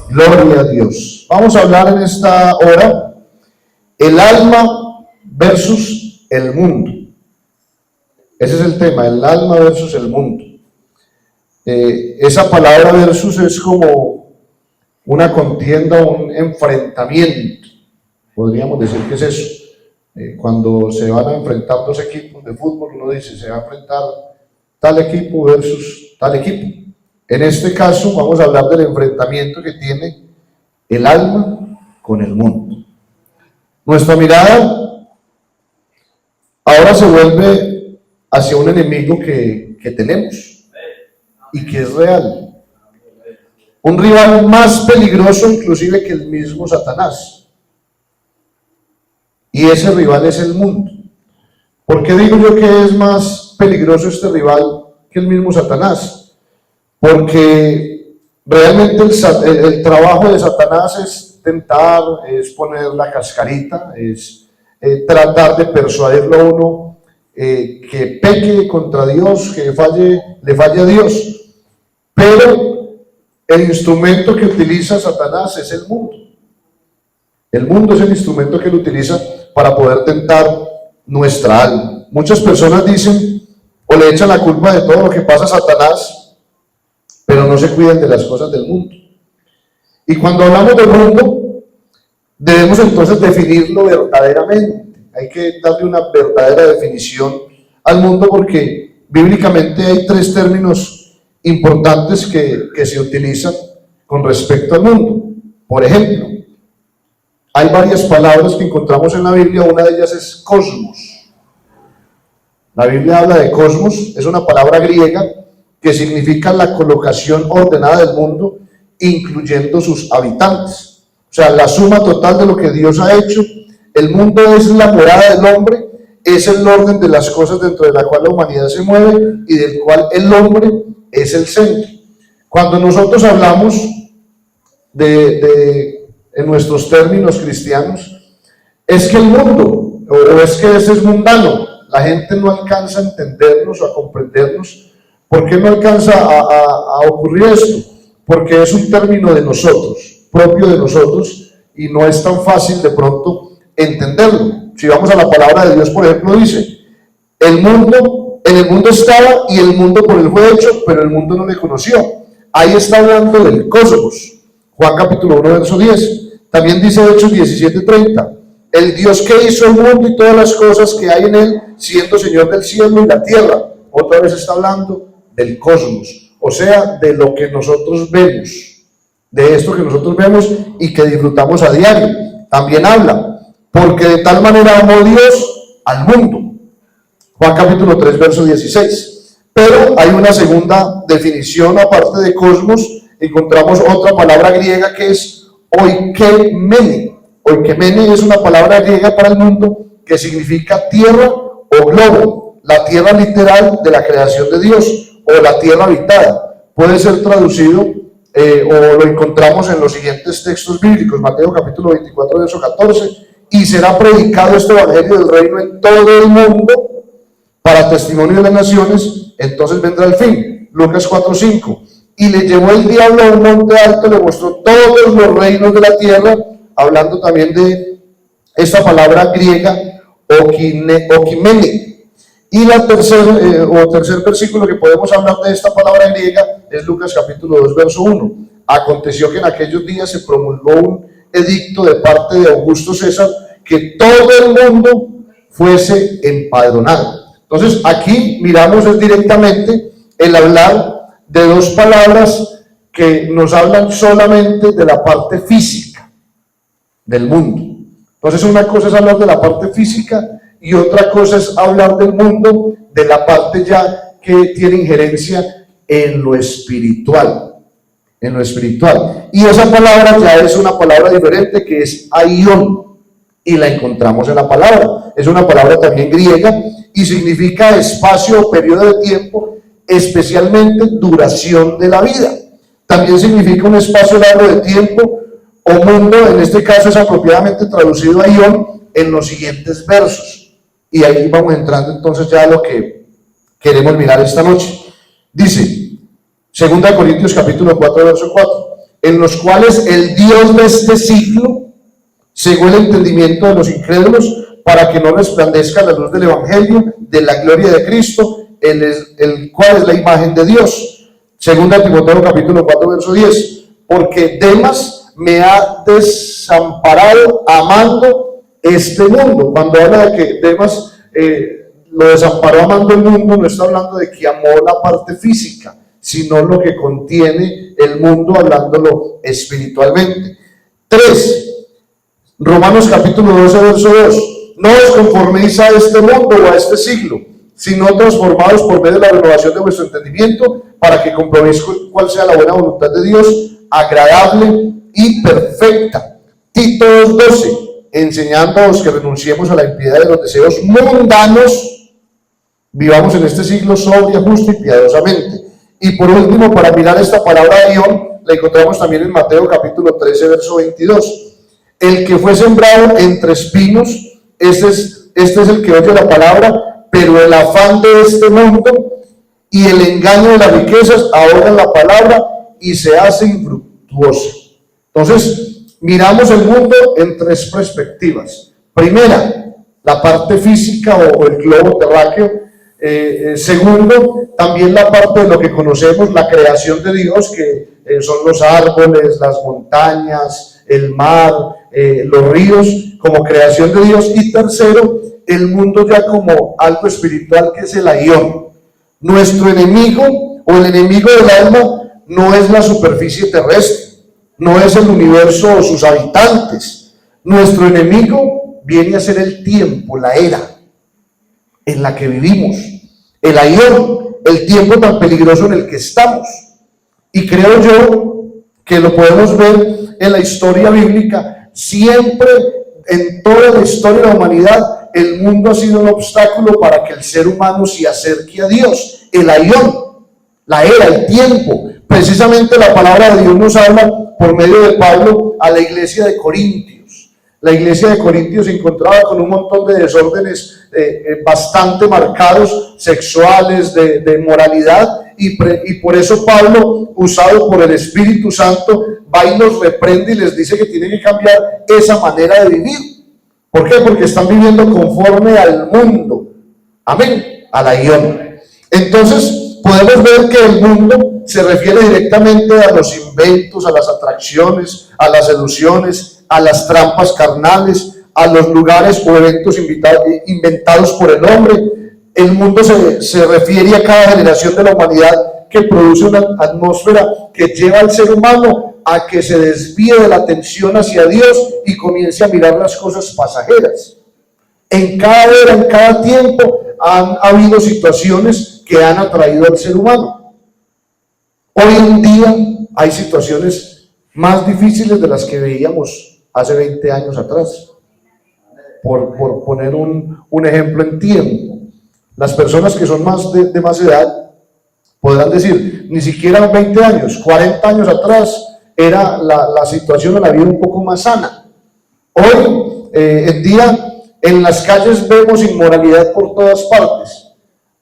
Gloria a Dios. Vamos a hablar en esta hora el alma versus el mundo. Ese es el tema, el alma versus el mundo. Esa palabra versus es como una contienda, un enfrentamiento. Podríamos decir que es eso. Cuando se van a enfrentar dos equipos de fútbol, uno dice, se va a enfrentar tal equipo versus tal equipo. En este caso vamos a hablar del enfrentamiento que tiene el alma con el mundo. Nuestra mirada ahora se vuelve hacia un enemigo que tenemos y que es real. Un rival más peligroso inclusive que el mismo Satanás. Y ese rival es el mundo. ¿Por qué digo yo que es más peligroso este rival que el mismo Satanás? Porque realmente el trabajo de Satanás es tentar, es poner la cascarita, es tratar de persuadirlo a uno que peque contra Dios, que le falle a Dios. Pero el instrumento que utiliza Satanás es el mundo. El mundo es el instrumento que él utiliza para poder tentar nuestra alma. Muchas personas dicen o le echan la culpa de todo lo que pasa a Satanás, pero no se cuidan de las cosas del mundo. Y cuando hablamos del mundo, debemos entonces definirlo verdaderamente. Hay que darle una verdadera definición al mundo porque bíblicamente hay tres términos importantes que se utilizan con respecto al mundo. Por ejemplo, hay varias palabras que encontramos en la Biblia, una de ellas es cosmos. La Biblia habla de cosmos, es una palabra griega que significa la colocación ordenada del mundo, incluyendo sus habitantes. O sea, la suma total de lo que Dios ha hecho. El mundo es la morada del hombre, es el orden de las cosas dentro de la cual la humanidad se mueve y del cual el hombre es el centro. Cuando nosotros hablamos en nuestros términos cristianos, es que el mundo, o es que ese es mundano, la gente no alcanza a entendernos o a comprendernos. ¿Por qué no alcanza a ocurrir esto? Porque es un término de nosotros, propio de nosotros, y no es tan fácil de pronto entenderlo. Si vamos a la palabra de Dios, por ejemplo, dice, en el mundo estaba y el mundo por él fue hecho, pero el mundo no le conoció. Ahí está hablando del cosmos. Juan capítulo 1, verso 10. También dice Hechos 17:30. El Dios que hizo el mundo y todas las cosas que hay en él, siendo Señor del cielo y la tierra. Otra vez está hablando del cosmos, o sea, de lo que nosotros vemos, de esto que nosotros vemos y que disfrutamos a diario. También habla, porque de tal manera amó Dios al mundo. Juan capítulo 3, verso 16. Pero hay una segunda definición aparte de cosmos, encontramos otra palabra griega que es oikemene. Oikemene es una palabra griega para el mundo que significa tierra o globo, la tierra literal de la creación de Dios, o la tierra habitada. Puede ser traducido o lo encontramos en los siguientes textos bíblicos. Mateo capítulo 24, verso 14. Y será predicado este evangelio del reino en todo el mundo para testimonio de las naciones, entonces vendrá el fin. Lucas 4:5. Y le llevó el diablo a un monte alto, le mostró todos los reinos de la tierra, hablando también de esta palabra griega, okimene. Y la tercer versículo que podemos hablar de esta palabra griega es Lucas capítulo 2, verso 1. Aconteció que en aquellos días se promulgó un edicto de parte de Augusto César que todo el mundo fuese empadronado. Entonces aquí miramos es directamente el hablar de dos palabras que nos hablan solamente de la parte física del mundo. Entonces una cosa es hablar de la parte física y otra cosa es hablar del mundo, de la parte ya que tiene injerencia en lo espiritual. En lo espiritual. Y esa palabra ya es una palabra diferente que es aion. Y la encontramos en la palabra. Es una palabra también griega y significa espacio o periodo de tiempo, especialmente duración de la vida. También significa un espacio largo de tiempo o mundo. En este caso es apropiadamente traducido aion en los siguientes versos. Y ahí vamos entrando entonces ya a lo que queremos mirar esta noche. Dice, 2 Corintios capítulo 4, verso 4. en los cuales el Dios de este siglo cegó el entendimiento de los incrédulos, para que no resplandezca la luz del Evangelio de la gloria de Cristo, el cual es la imagen de Dios. Segunda Timoteo capítulo 4 verso 10. Porque Demas me ha desamparado amando este mundo. Cuando habla de que Demas lo desamparó amando el mundo, no está hablando de que amó la parte física, sino lo que contiene el mundo, hablándolo espiritualmente. 3. Romanos capítulo 12 verso 2. No os conforméis a este mundo o a este siglo, sino transformados por medio de la renovación de vuestro entendimiento, para que comprobéis cuál sea la buena voluntad de Dios, agradable y perfecta. Tito 2:12, enseñándoos que renunciemos a la impiedad de los deseos mundanos, vivamos en este siglo sobria, justa y piadosamente. Y por último, para mirar esta palabra Ión, la encontramos también en Mateo capítulo 13 verso 22. El que fue sembrado entre espinos, este es el que oye la palabra, pero el afán de este mundo y el engaño de las riquezas ahogan la palabra y se hace infructuosa. Entonces, miramos el mundo en 3 perspectivas. Primera, la parte física o el globo terráqueo. Segundo, también la parte de lo que conocemos, la creación de Dios, que son los árboles, las montañas, el mar, los ríos, como creación de Dios. Y tercero, el mundo ya como algo espiritual, que es el aión. Nuestro enemigo o el enemigo del alma no es la superficie terrestre, no es el universo o sus habitantes. Nuestro enemigo viene a ser el tiempo, la era en la que vivimos, el aión, el tiempo tan peligroso en el que estamos. Y creo yo que lo podemos ver en la historia bíblica. Siempre, en toda la historia de la humanidad, el mundo ha sido un obstáculo para que el ser humano se acerque a Dios. El aión, la era, el tiempo. Precisamente la palabra de Dios nos habla por medio de Pablo a la iglesia de Corintios. La iglesia de Corintios se encontraba con un montón de desórdenes bastante marcados, sexuales, de moralidad, y por eso Pablo, usado por el Espíritu Santo, va y los reprende y les dice que tienen que cambiar esa manera de vivir. ¿Por qué? Porque están viviendo conforme al mundo. Amén. Al aión. Entonces, podemos ver que el mundo se refiere directamente a los inventos, a las atracciones, a las seducciones, a las trampas carnales, a los lugares o eventos inventados por el hombre. El mundo se refiere a cada generación de la humanidad que produce una atmósfera que lleva al ser humano a que se desvíe de la atención hacia Dios y comience a mirar las cosas pasajeras. En cada era, en cada tiempo, han habido situaciones que han atraído al ser humano. Hoy en día hay situaciones más difíciles de las que veíamos hace 20 años atrás. Por poner un ejemplo en tiempo. Las personas que son de más edad podrán decir, ni siquiera 20 años, 40 años atrás era la situación de la vida un poco más sana. Hoy en día en las calles vemos inmoralidad por todas partes.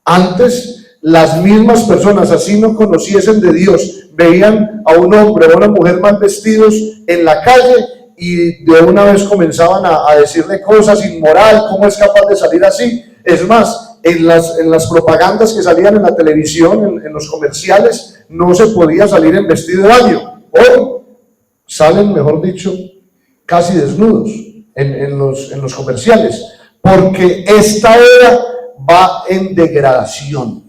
Antes las mismas personas, así no conociesen de Dios, veían a un hombre o a una mujer mal vestidos en la calle y de una vez comenzaban a decirle cosas inmoral, ¿cómo es capaz de salir así? Es más, en las propagandas que salían en la televisión, en los comerciales, no se podía salir en vestido de baño. Hoy salen, mejor dicho, casi desnudos en los comerciales, porque esta era va en degradación.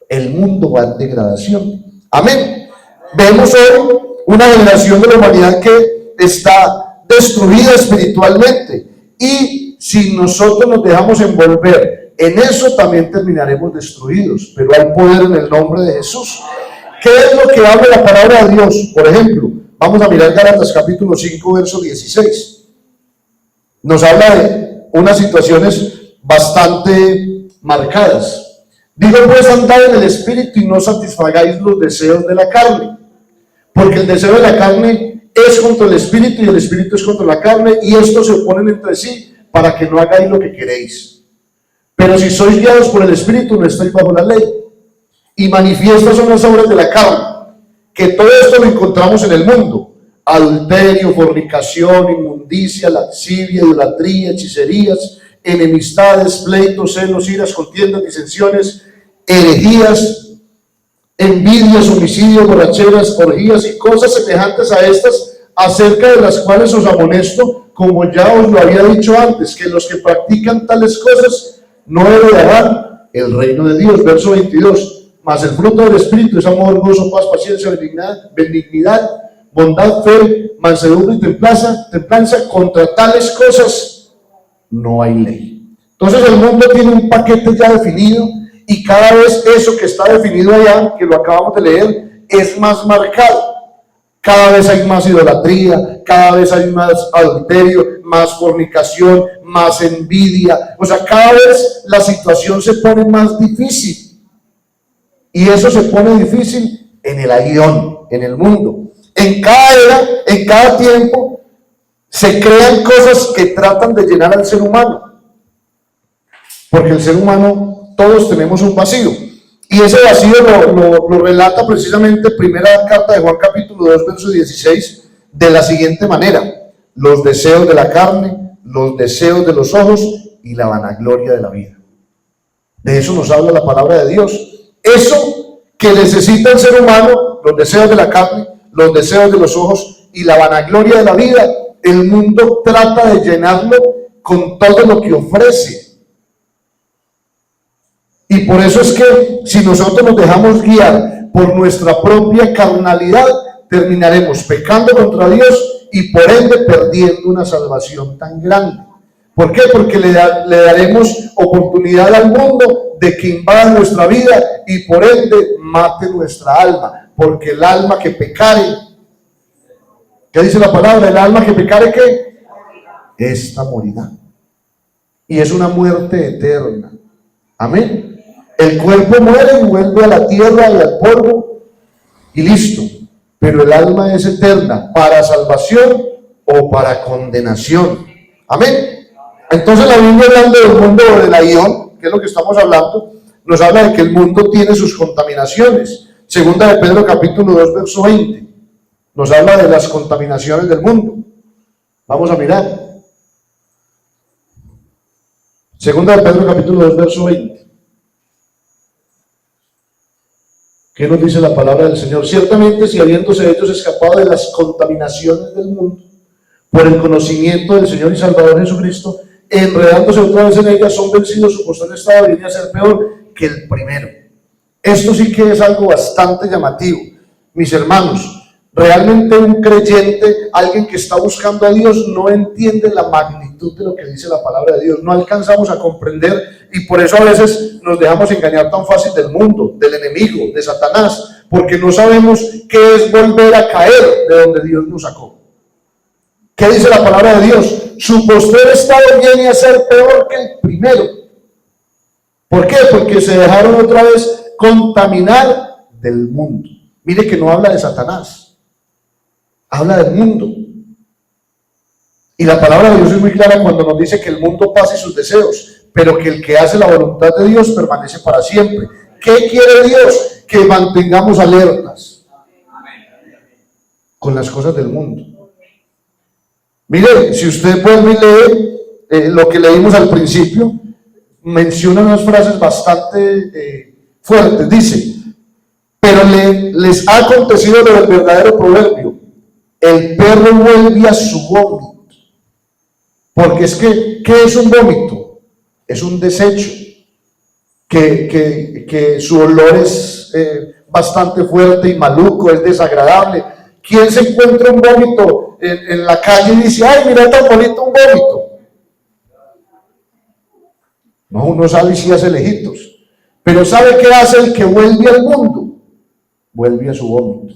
El mundo va en degradación. Amén. Vemos hoy una generación de la humanidad que está destruida espiritualmente, y si nosotros nos dejamos envolver en eso, también terminaremos destruidos. Pero hay poder en el nombre de Jesús. ¿Qué es lo que habla la palabra de Dios? Por ejemplo, vamos a mirar Gálatas capítulo 5 verso 16. Nos habla de unas situaciones bastante marcadas. Digo pues, andad en el Espíritu y no satisfagáis los deseos de la carne, porque el deseo de la carne es contra el Espíritu y el Espíritu es contra la carne, y estos se oponen entre sí para que no hagáis lo que queréis. Pero si sois guiados por el Espíritu, no estáis bajo la ley. Y manifiestas son las obras de la carne, que todo esto lo encontramos en el mundo: adulterio, fornicación, inmundicia, lascivia, idolatría, hechicerías, enemistades, pleitos, celos, iras, contiendas, disensiones, herejías, envidias, homicidios, borracheras, orgías y cosas semejantes a estas, acerca de las cuales os amonesto, como ya os lo había dicho antes, que los que practican tales cosas no heredarán el reino de Dios. Verso 22. Mas el fruto del Espíritu es amor, gozo, paz, paciencia, benignidad, bondad, fe, mansedumbre y templanza. Contra tales cosas no hay ley. Entonces el mundo tiene un paquete ya definido, y cada vez eso que está definido allá, que lo acabamos de leer, es más marcado. Cada vez hay más idolatría, cada vez hay más adulterio, más fornicación, más envidia. O sea, cada vez la situación se pone más difícil. Y eso se pone difícil en el aguión, en el mundo. En cada era, en cada tiempo, se crean cosas que tratan de llenar al ser humano. Porque el ser humano, todos tenemos un vacío. Y ese vacío lo relata precisamente primera carta de Juan capítulo 2, verso 16, de la siguiente manera: los deseos de la carne, los deseos de los ojos y la vanagloria de la vida. De eso nos habla la palabra de Dios. Eso que necesita el ser humano, los deseos de la carne, los deseos de los ojos y la vanagloria de la vida, el mundo trata de llenarlo con todo lo que ofrece. Y por eso es que si nosotros nos dejamos guiar por nuestra propia carnalidad, terminaremos pecando contra Dios y por ende perdiendo una salvación tan grande. ¿Por qué? Porque le daremos oportunidad al mundo de que invada nuestra vida y por ende mate nuestra alma. Porque el alma que pecare, ¿qué dice la palabra? El alma que pecare, ¿qué? Esta morirá. Y es una muerte eterna. Amén. El cuerpo muere y vuelve a la tierra y al polvo y listo. Pero el alma es eterna, para salvación o para condenación. Amén. Entonces la Biblia, hablando del mundo del aguión, que es lo que estamos hablando, nos habla de que el mundo tiene sus contaminaciones. Segunda de Pedro capítulo 2, verso 20. Nos habla de las contaminaciones del mundo. Vamos a mirar. Segunda de Pedro capítulo 2, verso 20. ¿Qué nos dice la palabra del Señor? Ciertamente, si habiéndose ellos escapado de las contaminaciones del mundo por el conocimiento del Señor y Salvador Jesucristo, enredándose otra vez en ellas, son vencidos, su posterior estado viene a ser peor que el primero. Esto sí que es algo bastante llamativo, mis hermanos. Realmente un creyente, alguien que está buscando a Dios, no entiende la magnitud de lo que dice la palabra de Dios. No alcanzamos a comprender, y por eso a veces nos dejamos engañar tan fácil del mundo, del enemigo, de Satanás, porque no sabemos qué es volver a caer de donde Dios nos sacó. ¿Qué dice la palabra de Dios? Su postrer estado viene a ser peor que el primero. ¿Por qué? Porque se dejaron otra vez contaminar del mundo. Mire que no habla de Satanás, habla del mundo. Y la palabra de Dios es muy clara cuando nos dice que el mundo pasa y sus deseos, pero que el que hace la voluntad de Dios permanece para siempre. ¿Qué quiere Dios? Que mantengamos alertas con las cosas del mundo. Mire, si usted vuelve y lee lo que leímos al principio, menciona unas frases bastante fuertes. Dice: pero les ha acontecido lo del verdadero proverbio: el perro vuelve a su vómito. Porque es que, ¿qué es un vómito? Es un desecho que su olor es bastante fuerte y maluco, es desagradable. ¿Quién se encuentra un vómito en la calle y dice: ay, mira tan bonito un vómito? No, uno sale y sí hace lejitos. Pero ¿sabe qué hace el que vuelve al mundo? Vuelve a su vómito,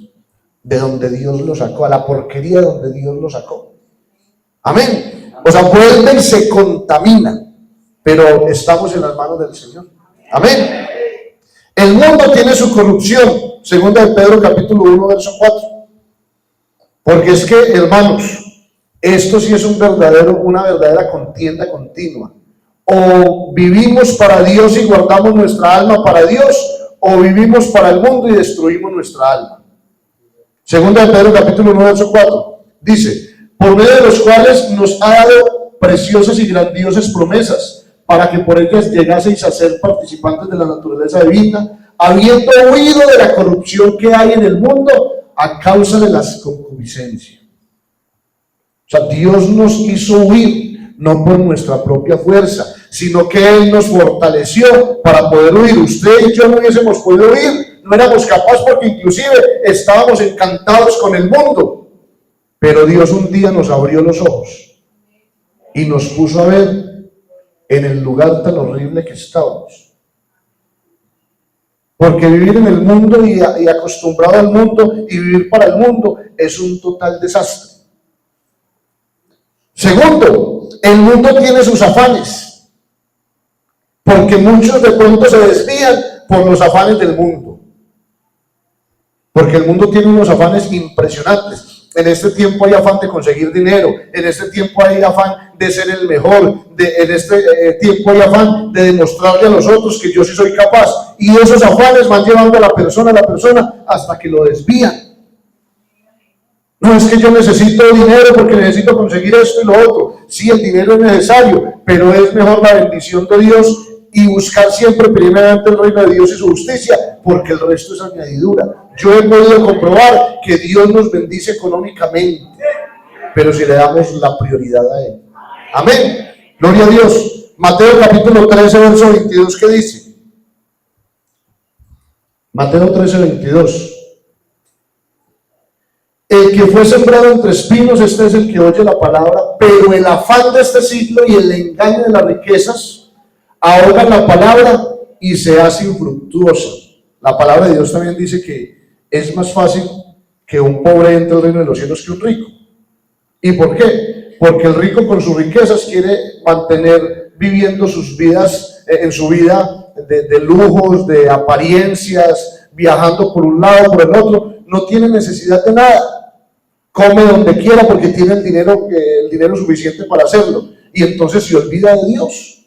de donde Dios lo sacó, a la porquería de donde Dios lo sacó. Amén. O sea, vuelve y se contamina, pero estamos en las manos del Señor. Amén. El mundo tiene su corrupción. Segunda de Pedro capítulo 1, verso 4. Porque es que, hermanos, esto sí es una verdadera contienda continua. O vivimos para Dios y guardamos nuestra alma para Dios, o vivimos para el mundo y destruimos nuestra alma. Segunda de Pedro capítulo 9, verso 4. Dice, por medio de los cuales nos ha dado preciosas y grandiosas promesas, para que por ellas llegaseis a ser participantes de la naturaleza divina, habiendo huido de la corrupción que hay en el mundo a causa de las concupiscencias. O sea, Dios nos hizo huir, no por nuestra propia fuerza, sino que Él nos fortaleció para poder huir. Usted y yo no hubiésemos podido huir, no éramos capaces porque inclusive estábamos encantados con el mundo. Pero Dios un día nos abrió los ojos y nos puso a ver en el lugar tan horrible que estábamos. Porque vivir en el mundo y acostumbrado al mundo y vivir para el mundo es un total desastre. Segundo, el mundo tiene sus afanes, porque muchos de pronto se desvían por los afanes del mundo, porque el mundo tiene unos afanes impresionantes. En este tiempo hay afán de conseguir dinero, en este tiempo hay afán de ser el mejor, en este tiempo hay afán de demostrarle a los otros que yo sí soy capaz, y esos afanes van llevando a la persona hasta que lo desvían. No es que yo necesito dinero porque necesito conseguir esto y lo otro. Sí, el dinero es necesario, pero es mejor la bendición de Dios y buscar siempre primeramente el reino de Dios y su justicia, porque el resto es añadidura. Yo he podido comprobar que Dios nos bendice económicamente, pero si le damos la prioridad a Él. Amén. Gloria a Dios. Mateo capítulo 13, verso 22, ¿qué dice? Mateo 13, 22. El que fue sembrado entre espinos, este es el que oye la palabra, pero el afán de este siglo y el engaño de las riquezas ahogan la palabra y se hace infructuosa. La palabra de Dios también dice que es más fácil que un pobre entre al reino de los cielos que un rico. ¿Y por qué? Porque el rico con sus riquezas quiere mantener viviendo sus vidas, en su vida de lujos, de apariencias, viajando por un lado, por el otro, no tiene necesidad de nada. Come donde quiera porque tiene el dinero suficiente para hacerlo, y entonces se olvida de Dios.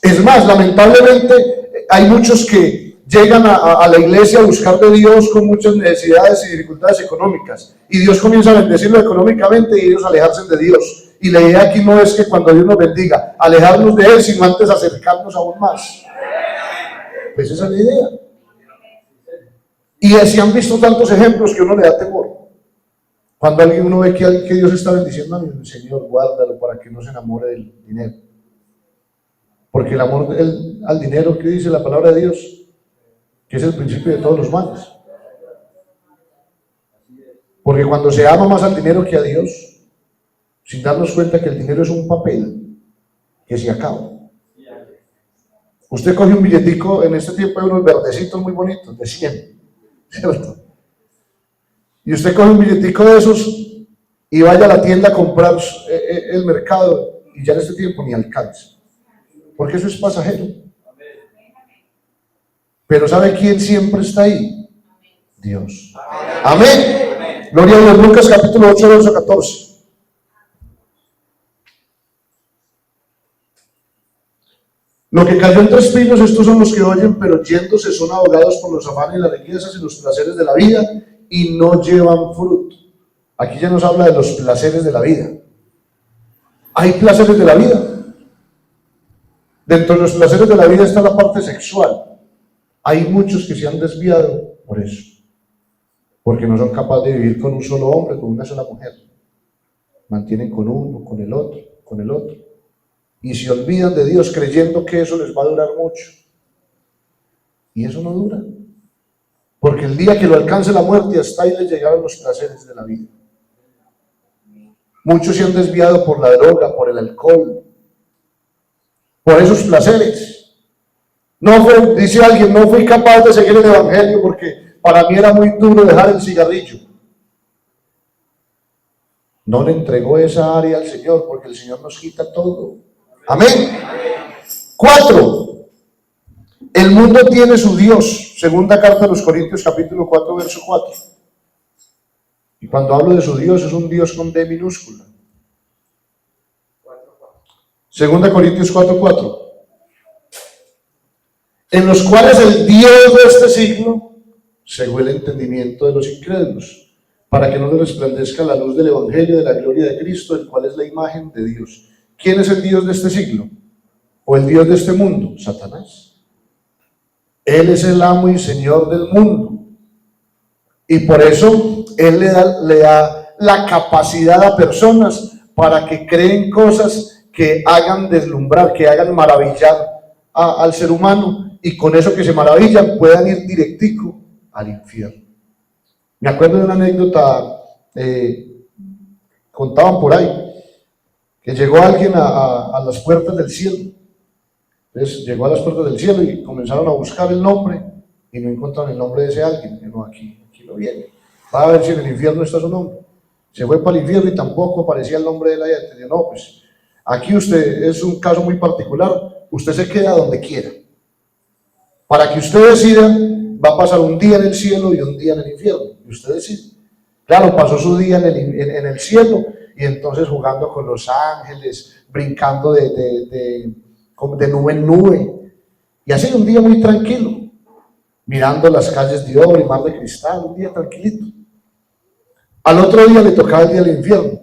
Es más, lamentablemente hay muchos que llegan a la iglesia a buscar de Dios con muchas necesidades y dificultades económicas, y Dios comienza a bendecirlo económicamente y ellos alejarse de Dios. Y la idea aquí no es que cuando Dios nos bendiga alejarnos de Él, sino antes acercarnos aún más. Pues esa es la idea. Y así han visto tantos ejemplos que uno le da temor. Cuando uno ve que Dios está bendiciendo a mi Señor, guárdalo para que no se enamore del dinero. Porque el amor al dinero, ¿qué dice la palabra de Dios? Que es el principio de todos los males. Porque cuando se ama más al dinero que a Dios, sin darnos cuenta que el dinero es un papel que se acaba. Usted coge un billetico, en este tiempo hay unos verdecitos muy bonitos, de 100, ¿cierto? Y usted coge un billetico de esos y vaya a la tienda a comprar el mercado, y ya en este tiempo ni alcanza, porque eso es pasajero. Pero ¿sabe quién siempre está ahí? Dios. Amén. Gloria a Dios. Lucas capítulo 8, verso 14. Lo que cayó entre espinos, estos son los que oyen, pero yéndose son ahogados por los afanes y las riquezas y los placeres de la vida, y no llevan fruto. Aquí ya nos habla de los placeres de la vida. Hay placeres de la vida. Dentro de los placeres de la vida está la parte sexual. Hay muchos que se han desviado por eso, porque no son capaces de vivir con un solo hombre, con una sola mujer. Mantienen con uno, con el otro, y se olvidan de Dios creyendo que eso les va a durar mucho, y eso no dura, porque el día que lo alcance la muerte, hasta ahí les llegaron los placeres de la vida. Muchos se han desviado por la droga, por el alcohol, por esos placeres. Dice alguien, no fui capaz de seguir el evangelio porque para mí era muy duro dejar el cigarrillo. No le entregó esa área al Señor, porque el Señor nos quita todo. Amén. 4. El mundo tiene su Dios. Segunda carta a los Corintios capítulo 4, verso 4. Y cuando hablo de su Dios, es un Dios con D minúscula. Segunda Corintios 4, 4. En los cuales el Dios de este siglo cegó el entendimiento de los incrédulos, para que no le resplandezca la luz del Evangelio de la gloria de Cristo, el cual es la imagen de Dios. ¿Quién es el Dios de este siglo? ¿O el Dios de este mundo? Satanás. Él es el amo y señor del mundo. Y por eso Él le da la capacidad a personas para que creen cosas que hagan deslumbrar, que hagan maravillar al ser humano, y con eso que se maravillan puedan ir directico al infierno. Me acuerdo de una anécdota, contaban por ahí, que llegó alguien a las puertas del cielo. Entonces llegó a las puertas del cielo y comenzaron a buscar el nombre y no encontraron el nombre de ese alguien. No, aquí lo viene. Va a ver si en el infierno está su nombre. Se fue para el infierno y tampoco aparecía el nombre de la gente. Dijo, no, pues aquí usted es un caso muy particular, usted se queda donde quiera. Para que usted decida, va a pasar un día en el cielo y un día en el infierno. Y usted decide. Claro, pasó su día en el cielo y entonces jugando con los ángeles, brincando de nube en nube. Y así un día muy tranquilo, mirando las calles de oro y mar de cristal, un día tranquilito. Al otro día le tocaba el día del infierno.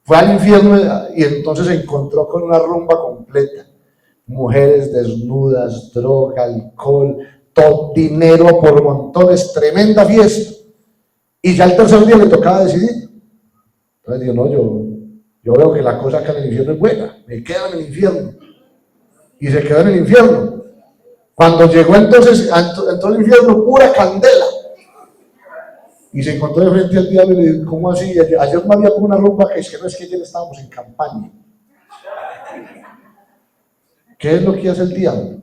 Fue al infierno y entonces se encontró con una rumba completa. Mujeres desnudas, droga, alcohol, todo, dinero por montones, tremenda fiesta. Y ya el tercer día le tocaba decidir. Entonces dijo, no, yo veo que la cosa acá en el infierno es buena, me quedo en el infierno. Y se quedó en el infierno. Cuando llegó entonces, entró al infierno, pura candela. Y se encontró de frente al diablo y le dijo, ¿cómo así? Ayer me había una rumba que es que no es que ayer estábamos en campaña. ¿Qué es lo que hace el diablo?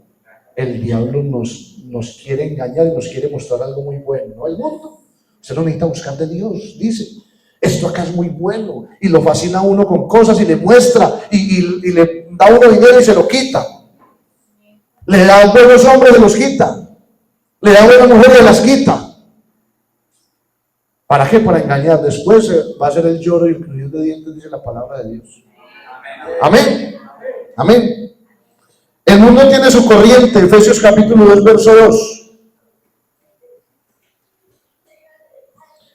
El diablo nos quiere engañar y nos quiere mostrar algo muy bueno, ¿no? El mundo. Usted no necesita buscar de Dios, dice. Esto acá es muy bueno. Y lo fascina a uno con cosas y le muestra y le da a uno dinero y se lo quita. Le da buenos hombres y se los quita. Le da buenas mujeres y se las quita. ¿Para qué? Para engañar. Después va a ser el lloro y el crujir de dientes, dice la palabra de Dios. Amén. Amén. El mundo tiene su corriente, Efesios capítulo 2, verso 2.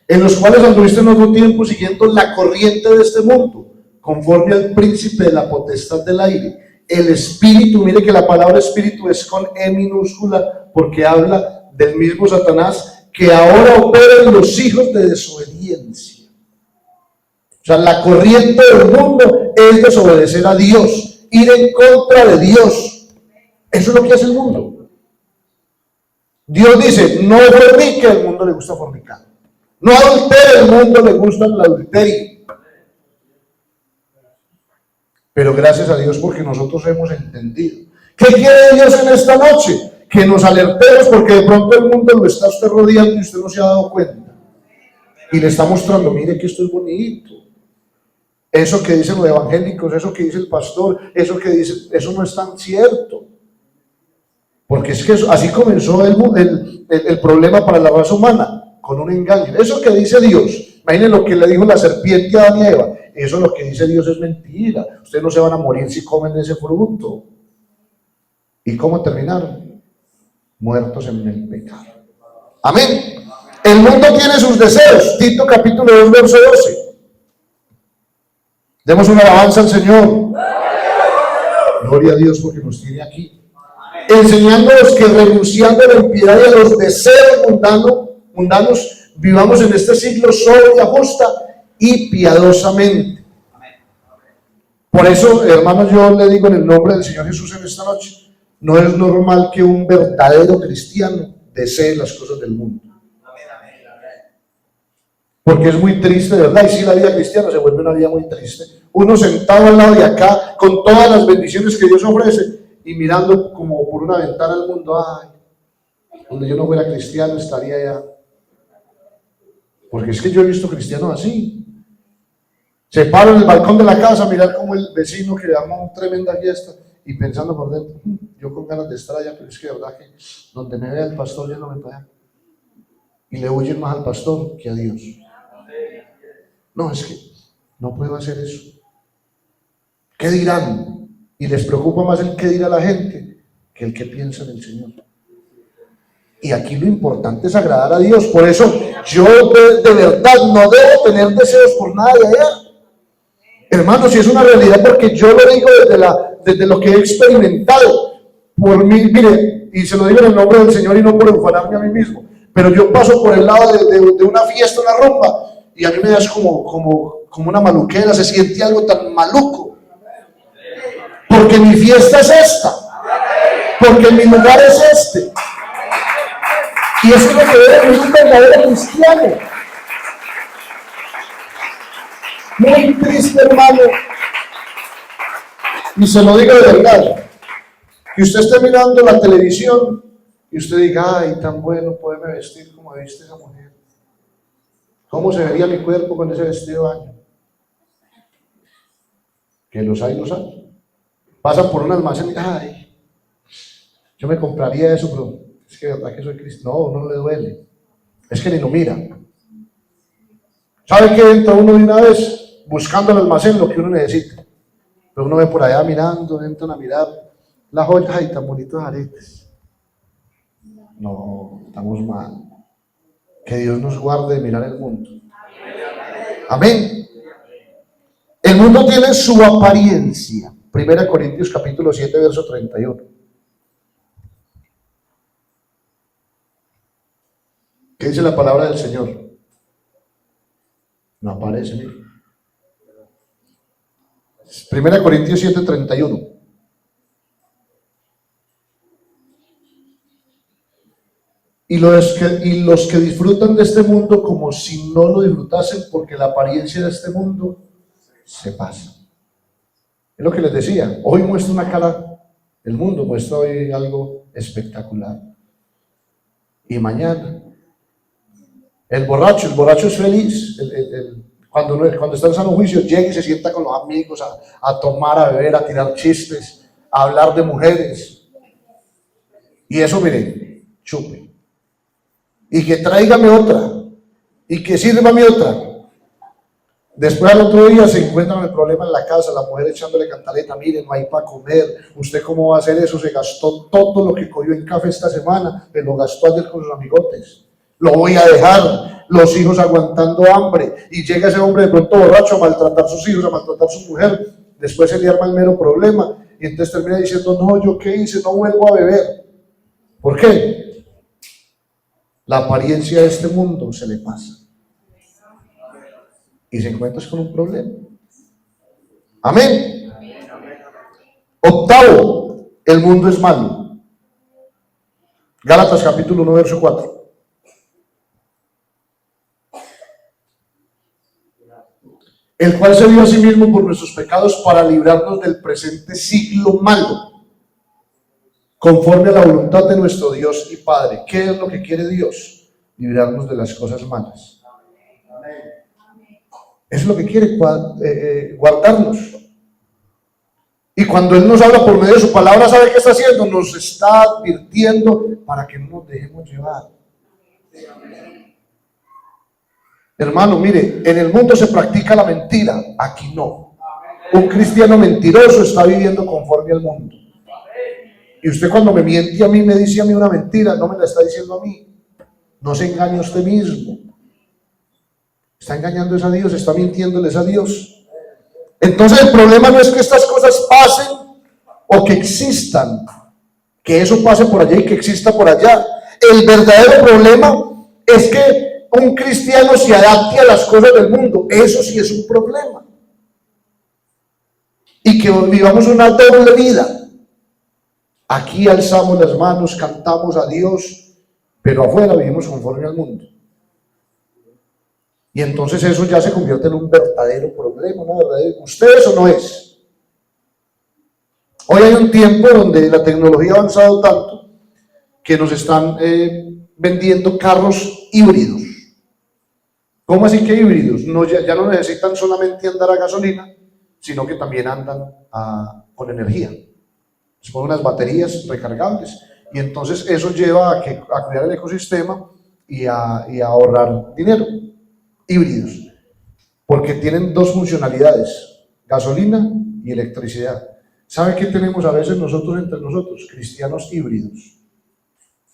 En los cuales anduviste en otro tiempo siguiendo la corriente de este mundo, conforme al príncipe de la potestad del aire. El espíritu, mire que la palabra espíritu es con E minúscula, porque habla del mismo Satanás, que ahora opera en los hijos de desobediencia. O sea, la corriente del mundo es desobedecer a Dios, ir en contra de Dios. Eso es lo que hace el mundo. Dios dice, no fornique, al mundo le gusta fornicar. No adultere, al mundo le gusta el adulterio. Pero gracias a Dios porque nosotros hemos entendido. ¿Qué quiere Dios en esta noche? Que nos alertemos porque de pronto el mundo lo está usted rodeando y usted no se ha dado cuenta. Y le está mostrando, mire que esto es bonito. Eso que dicen los evangélicos, eso que dice el pastor, eso que dice, eso no es tan cierto. Porque es que eso, así comenzó el problema para la raza humana, con un engaño. Eso que dice Dios, imaginen lo que le dijo la serpiente a Adán y Eva, eso lo que dice Dios es mentira. Ustedes no se van a morir si comen de ese fruto. ¿Y cómo terminaron? Muertos en el pecado. Amén. El mundo tiene sus deseos. Tito capítulo 2, verso 12. Demos una alabanza al Señor. Gloria a Dios porque nos tiene aquí. Enseñándonos que renunciando a la impiedad y a los deseos mundanos, vivamos en este siglo sobria, justa y piadosamente. Por eso, hermanos, yo le digo en el nombre del Señor Jesús en esta noche, no es normal que un verdadero cristiano desee las cosas del mundo. Porque es muy triste, de verdad, y si la vida cristiana se vuelve una vida muy triste. Uno sentado al lado de acá, con todas las bendiciones que Dios ofrece, y mirando como por una ventana al mundo, ay, donde yo no fuera cristiano estaría allá. Porque es que yo he visto cristianos así. Se paran en el balcón de la casa a mirar como el vecino que le arma una tremenda fiesta y pensando por dentro, yo con ganas de estar allá, pero es que de verdad que donde me vea el pastor ya no me para allá. Y le huyen más al pastor que a Dios. No, es que no puedo hacer eso. ¿Qué dirán? Y les preocupa más el qué dirá la gente que el que piensa en el Señor. Y aquí lo importante es agradar a Dios. Por eso yo de verdad no debo tener deseos por nada de allá. Hermano, si es una realidad, porque yo lo digo desde lo que he experimentado. Por mí, mire, y se lo digo en el nombre del Señor y no por enfadarme a mí mismo, pero yo paso por el lado de una fiesta, una rumba, y a mí me das como una maluquera, se siente algo tan maluco. Porque mi fiesta es esta, porque mi lugar es este. Y eso es lo que debe ser un verdadero cristiano. Muy triste, hermano, y se lo digo de verdad, que usted esté mirando la televisión y usted diga, ay, tan bueno poderme vestir como viste esa mujer. ¿Cómo se vería mi cuerpo con ese vestido de año? Que los hay, los hay. Pasan por un almacén y, ay, yo me compraría eso, pero es que de verdad que soy cristiano. No le duele. Es que ni lo mira. ¿Sabe qué entra uno de una vez? Buscando el almacén lo que uno necesita. Pero uno ve por allá mirando, entran a mirar las joyas, ay, tan bonitos aretes. No, estamos mal. Que Dios nos guarde de mirar el mundo. Amén. El mundo tiene su apariencia. 1 Corintios capítulo 7, verso 31. ¿Qué dice la palabra del Señor? No aparece, mire. 1 Corintios 7, 31. Y los que disfrutan de este mundo como si no lo disfrutasen, porque la apariencia de este mundo se pasa. Es lo que les decía, hoy muestra una cara, el mundo muestra hoy algo espectacular. Y mañana, el borracho es feliz, cuando está en sano juicio, llega y se sienta con los amigos a tomar, a beber, a tirar chistes, a hablar de mujeres. Y eso, mire, chupe. Y que tráigame otra, y que sírvame otra. Después al otro día se encuentran el problema en la casa, la mujer echándole cantaleta, mire, no hay para comer, usted cómo va a hacer eso, se gastó todo lo que cogió en café esta semana, me lo gastó ayer con sus amigotes, lo voy a dejar, los hijos aguantando hambre, y llega ese hombre de pronto borracho a maltratar a sus hijos, a maltratar a su mujer, después se le arma el mero problema, y entonces termina diciendo, no, ¿yo qué hice? No vuelvo a beber. ¿Por qué? La apariencia de este mundo se le pasa. Y se encuentra con un problema. Amén. Octavo, el mundo es malo. Gálatas capítulo 1, verso 4. El cual se dio a sí mismo por nuestros pecados para librarnos del presente siglo malo, conforme a la voluntad de nuestro Dios y Padre. ¿Qué es lo que quiere Dios? Librarnos de las cosas malas. Eso es lo que quiere, guardarnos. Y cuando Él nos habla por medio de su palabra, ¿sabe qué está haciendo? Nos está advirtiendo para que no nos dejemos llevar. Hermano, mire, en el mundo se practica la mentira, aquí no. Un cristiano mentiroso está viviendo conforme al mundo. Y usted cuando me miente a mí, me dice a mí una mentira, no me la está diciendo a mí. No se engañe a usted mismo. Está engañando a Dios, está mintiéndoles a Dios. Entonces el problema no es que estas cosas pasen o que existan, que eso pase por allá y que exista por allá. El verdadero problema es que un cristiano se adapte a las cosas del mundo. Eso sí es un problema. Y que vivamos una doble vida. Aquí alzamos las manos, cantamos a Dios, pero afuera vivimos conforme al mundo. Y entonces eso ya se convierte en un verdadero problema, ¿no? ¿Usted eso no es? Hoy hay un tiempo donde la tecnología ha avanzado tanto que nos están vendiendo carros híbridos. ¿Cómo así que híbridos? No, ya no necesitan solamente andar a gasolina, sino que también andan con energía. Se ponen unas baterías recargables y entonces eso lleva a cuidar el ecosistema y a ahorrar dinero. Híbridos, porque tienen dos funcionalidades, gasolina y electricidad. ¿Sabe qué tenemos a veces nosotros entre nosotros? Cristianos híbridos,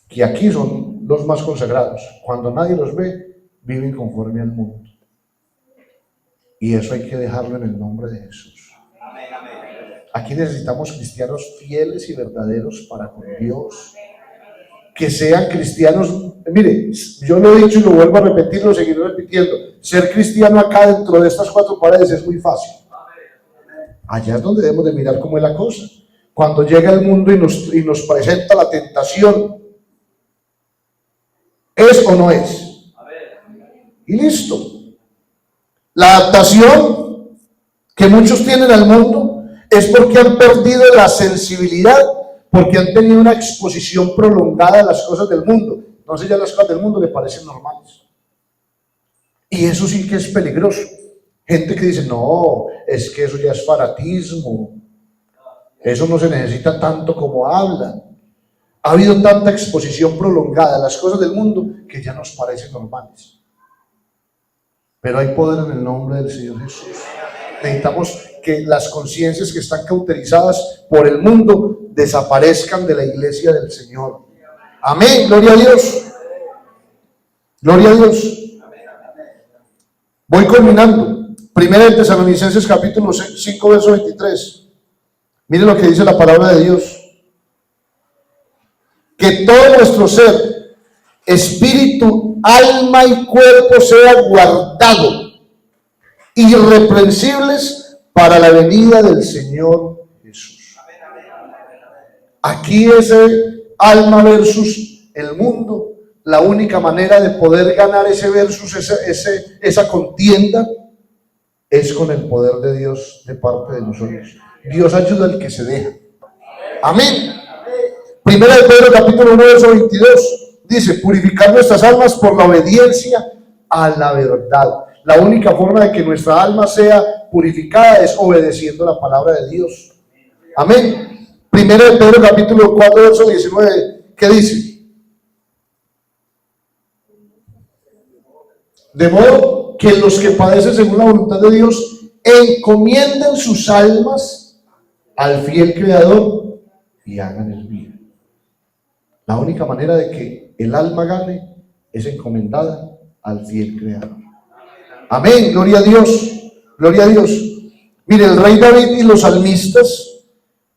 que aquí son los más consagrados. Cuando nadie los ve, viven conforme al mundo. Y eso hay que dejarlo en el nombre de Jesús. Aquí necesitamos cristianos fieles y verdaderos para con Dios. Que sean cristianos. Mire, yo lo he dicho y lo vuelvo a repetir, lo seguiré repitiendo. Ser cristiano acá dentro de estas cuatro paredes es muy fácil. Allá es donde debemos de mirar cómo es la cosa. Cuando llega el mundo y nos presenta la tentación, ¿es o no es? Y listo. La adaptación que muchos tienen al mundo es porque han perdido la sensibilidad, porque han tenido una exposición prolongada a las cosas del mundo. Entonces ya las cosas del mundo le parecen normales. Y eso sí que es peligroso. Gente que dice, no, es que eso ya es fanatismo. Eso no se necesita tanto como hablan. Ha habido tanta exposición prolongada a las cosas del mundo que ya nos parecen normales. Pero hay poder en el nombre del Señor Jesús. Necesitamos que las conciencias que están cauterizadas por el mundo desaparezcan de la iglesia del Señor. Amén, gloria a Dios. Gloria a Dios. Voy culminando. Primera de Tesalonicenses capítulo 5, verso 23. Mire lo que dice la palabra de Dios. Que todo nuestro ser, espíritu, alma y cuerpo sea guardado, irreprensibles para la venida del Señor Jesús. Aquí ese alma versus el mundo, la única manera de poder ganar ese versus, esa contienda, es con el poder de Dios de parte de nosotros. Dios ayuda al que se deja. Amén. Primera de Pedro capítulo 1 verso 22 dice: purificar nuestras almas por la obediencia a la verdad. La única forma de que nuestra alma sea purificada es obedeciendo la palabra de Dios. Amén. Primera de Pedro capítulo 4 verso 19, ¿qué dice? De modo que los que padecen según la voluntad de Dios encomienden sus almas al fiel Creador y hagan el bien. La única manera de que el alma gane es encomendada al fiel Creador. Amén, gloria a Dios, gloria a Dios. Mire, el rey David y los salmistas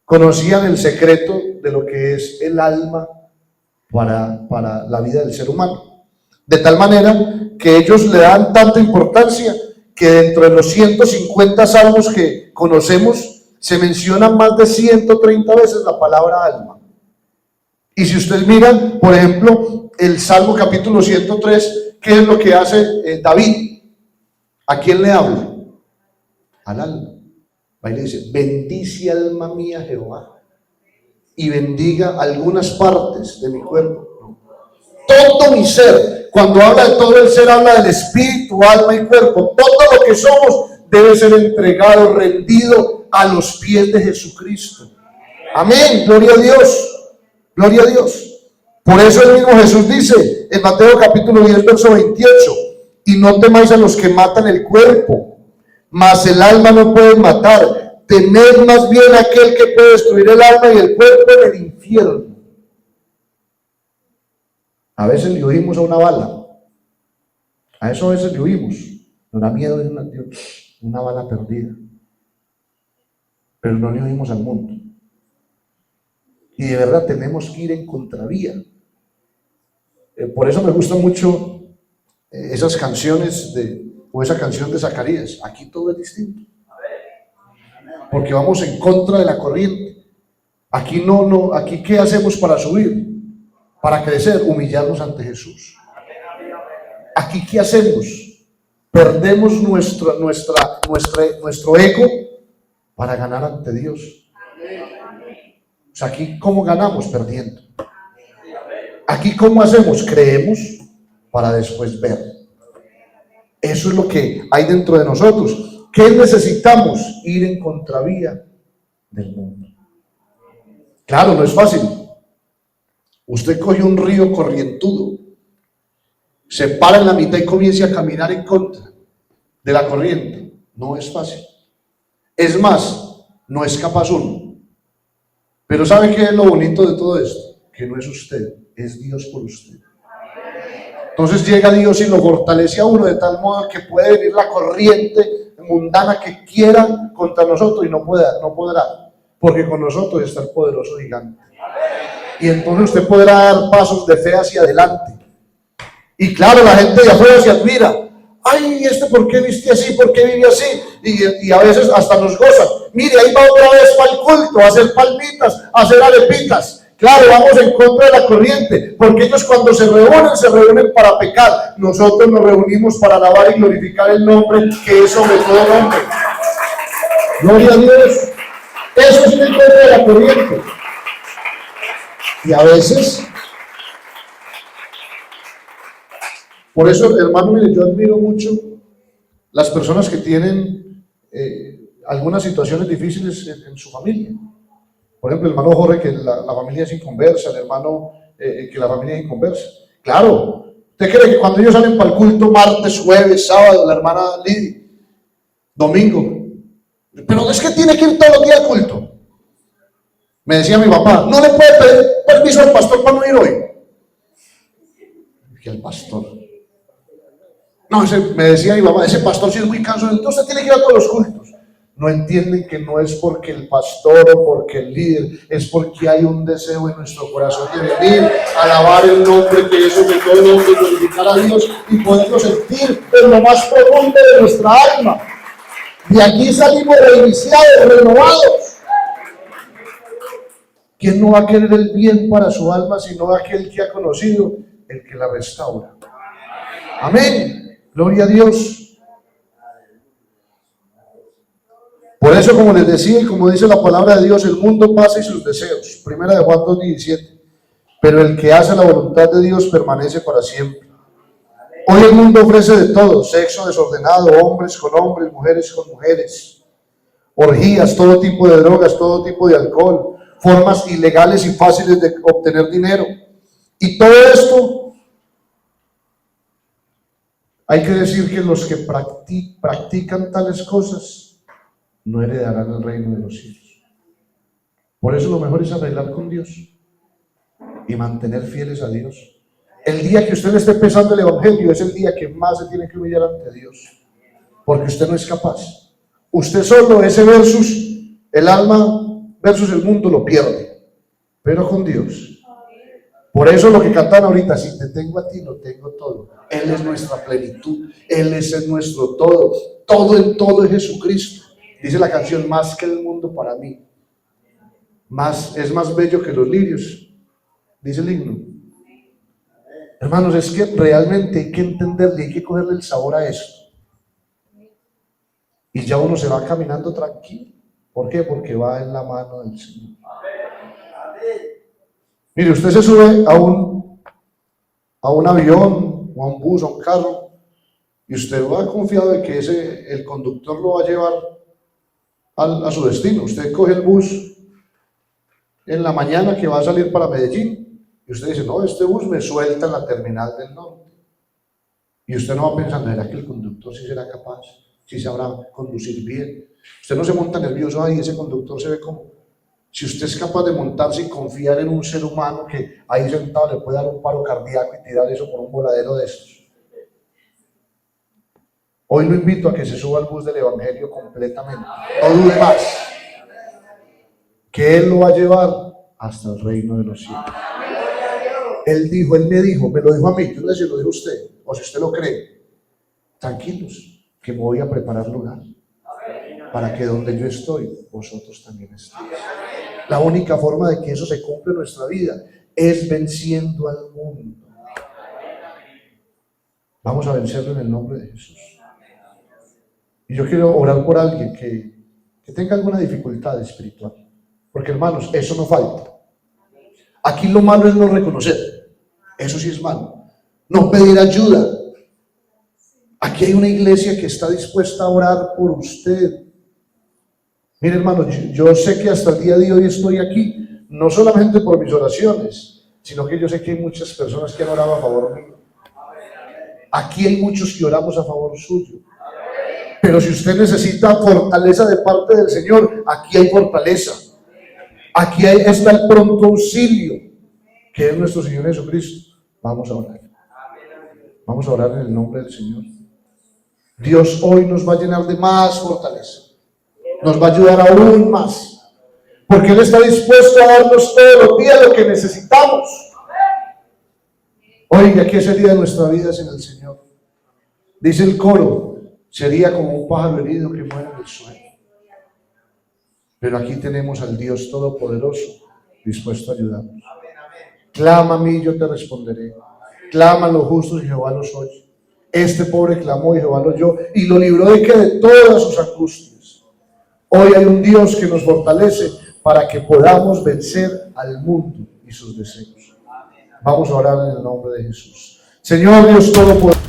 conocían el secreto de lo que es el alma para la vida del ser humano. De tal manera que ellos le dan tanta importancia que dentro de los 150 salmos que conocemos se mencionan más de 130 veces la palabra alma. Y si ustedes miran, por ejemplo, el Salmo capítulo 103, ¿qué es lo que hace David? ¿A quién le habla? Al alma. Ahí le dice: bendice alma mía Jehová y bendiga algunas partes de mi cuerpo. Todo mi ser, cuando habla de todo el ser, habla del espíritu, alma y cuerpo. Todo lo que somos debe ser entregado, rendido a los pies de Jesucristo. Amén, gloria a Dios. Gloria a Dios. Por eso el mismo Jesús dice en Mateo capítulo 10 verso 28: y no temáis a los que matan el cuerpo, mas el alma no pueden matar. Temed más bien a aquel que puede destruir el alma y el cuerpo en el infierno. A veces le huimos a una bala. A eso a veces le huimos. Nos da miedo de una bala perdida. Pero no le huimos al mundo. Y de verdad tenemos que ir en contravía. Por eso me gustan mucho esas canciones o esa canción de Zacarías. Aquí todo es distinto. Porque vamos en contra de la corriente. Aquí aquí ¿qué hacemos para subir? Para crecer, humillarnos ante Jesús. Aquí ¿qué hacemos? Perdemos nuestro ego para ganar ante Dios. O sea, aquí ¿cómo ganamos? Perdiendo. Aquí ¿cómo hacemos? Creemos para después ver. Eso es lo que hay dentro de nosotros. ¿Qué necesitamos? Ir en contravía del mundo. Claro, no es fácil. Usted coge un río corrientudo, se para en la mitad y comienza a caminar en contra de la corriente. No es fácil. Es más, no es capaz uno. Pero ¿sabe qué es lo bonito de todo esto? Que no es usted, es Dios por usted. Entonces llega Dios y lo fortalece a uno de tal modo que puede venir la corriente mundana que quiera contra nosotros y no podrá, porque con nosotros está el poderoso gigante. Y entonces usted podrá dar pasos de fe hacia adelante. Y claro, la gente de afuera se admira. Ay, ¿por qué viste así? ¿Por qué vive así? Y a veces hasta nos gozan. Mire, ahí va otra vez para el culto, a hacer palmitas, a hacer arepitas. Claro, vamos en contra de la corriente, porque ellos cuando se reúnen para pecar. Nosotros nos reunimos para alabar y glorificar el nombre que es sobre todo nombre. Gloria a Dios. Eso es en contra de la corriente. Y a veces, por eso, hermano, mire, yo admiro mucho las personas que tienen algunas situaciones difíciles en su familia. Por ejemplo, el hermano Jorge, que la familia es inconversa, el hermano que la familia es inconversa. Claro, ¿usted cree que cuando ellos salen para el culto martes, jueves, sábado, la hermana Lidia, domingo, pero es que tiene que ir todos los días al culto? Me decía mi papá, no le puede pedir permiso al pastor para no ir hoy. Que el pastor. No, me decía mi mamá, ese pastor sí es muy cansado, entonces tiene que ir a todos los cultos. No entienden que no es porque el pastor o porque el líder, es porque hay un deseo en nuestro corazón de venir a alabar el nombre que es sobre todo nombre, glorificar a Dios y poderlo sentir en lo más profundo de nuestra alma. De aquí salimos reiniciados, renovados. ¿Quién no va a querer el bien para su alma sino aquel que ha conocido el que la restaura? Amén. Gloria a Dios. Por eso, como les decía y como dice la palabra de Dios, el mundo pasa y sus deseos. Primera de Juan 2:17. Pero el que hace la voluntad de Dios permanece para siempre. Hoy el mundo ofrece de todo: sexo desordenado, hombres con hombres, mujeres con mujeres, orgías, todo tipo de drogas, todo tipo de alcohol, formas ilegales y fáciles de obtener dinero. Y todo esto, hay que decir que los que practican tales cosas no heredarán el reino de los cielos. Por eso lo mejor es arreglar con Dios y mantener fieles a Dios. El día que usted esté pesando el evangelio es el día que más se tiene que humillar ante Dios, porque usted no es capaz. Usted solo, ese versus el alma versus el mundo, lo pierde, pero con Dios. Por eso lo que cantan ahorita: si te tengo a ti, lo tengo todo. Él es nuestra plenitud, Él es nuestro todo. Todo en todo es Jesucristo. Dice la canción: más que el mundo para mí, es más bello que los lirios, dice el himno. Hermanos, es que realmente hay que entenderle, hay que cogerle el sabor a esto. Y ya uno se va caminando tranquilo. ¿Por qué? Porque va en la mano del Señor. Mire, usted se sube a un avión, o a un bus, a un carro, y usted va confiado de que el conductor lo va a llevar a su destino. Usted coge el bus en la mañana que va a salir para Medellín, y usted dice: no, este bus me suelta en la terminal del norte. Y usted no va pensando: ¿será que el conductor sí será capaz? ¿Sí sabrá conducir bien? Usted no se monta nervioso: ahí ese conductor se ve como... Si usted es capaz de montarse y confiar en un ser humano que ahí sentado le puede dar un paro cardíaco y tirar eso por un voladero de estos. Hoy lo invito a que se suba al bus del evangelio completamente. No dude más, que Él lo va a llevar hasta el reino de los cielos. Él me lo dijo a mí, yo no sé si lo dijo usted, o si usted lo cree. Tranquilos, que me voy a preparar lugar, para que donde yo estoy, vosotros también estéis. La única forma de que eso se cumpla en nuestra vida es venciendo al mundo. Vamos a vencerlo en el nombre de Jesús. Y yo quiero orar por alguien que tenga alguna dificultad espiritual, porque, hermanos, eso no falta. Aquí lo malo es no reconocer, eso sí es malo. No pedir ayuda. Aquí hay una iglesia que está dispuesta a orar por usted. Mire, hermano, yo sé que hasta el día de hoy estoy aquí, no solamente por mis oraciones, sino que yo sé que hay muchas personas que han orado a favor mío. Aquí hay muchos que oramos a favor suyo. Pero si usted necesita fortaleza de parte del Señor, aquí hay fortaleza. Aquí está el pronto auxilio, que es nuestro Señor Jesucristo. Vamos a orar. Vamos a orar en el nombre del Señor. Dios hoy nos va a llenar de más fortaleza. Nos va a ayudar aún más. Porque Él está dispuesto a darnos todos los días lo que necesitamos. Oiga, ¿qué sería de nuestra vida sin el Señor? Dice el coro, sería como un pájaro herido que muere en el suelo. Pero aquí tenemos al Dios Todopoderoso dispuesto a ayudarnos. Clama a mí y yo te responderé. Clama a los justos y Jehová los oye. Este pobre clamó y Jehová lo oyó y lo libró de que de todas sus angustias. Hoy hay un Dios que nos fortalece para que podamos vencer al mundo y sus deseos. Vamos a orar en el nombre de Jesús. Señor Dios Todopoderoso.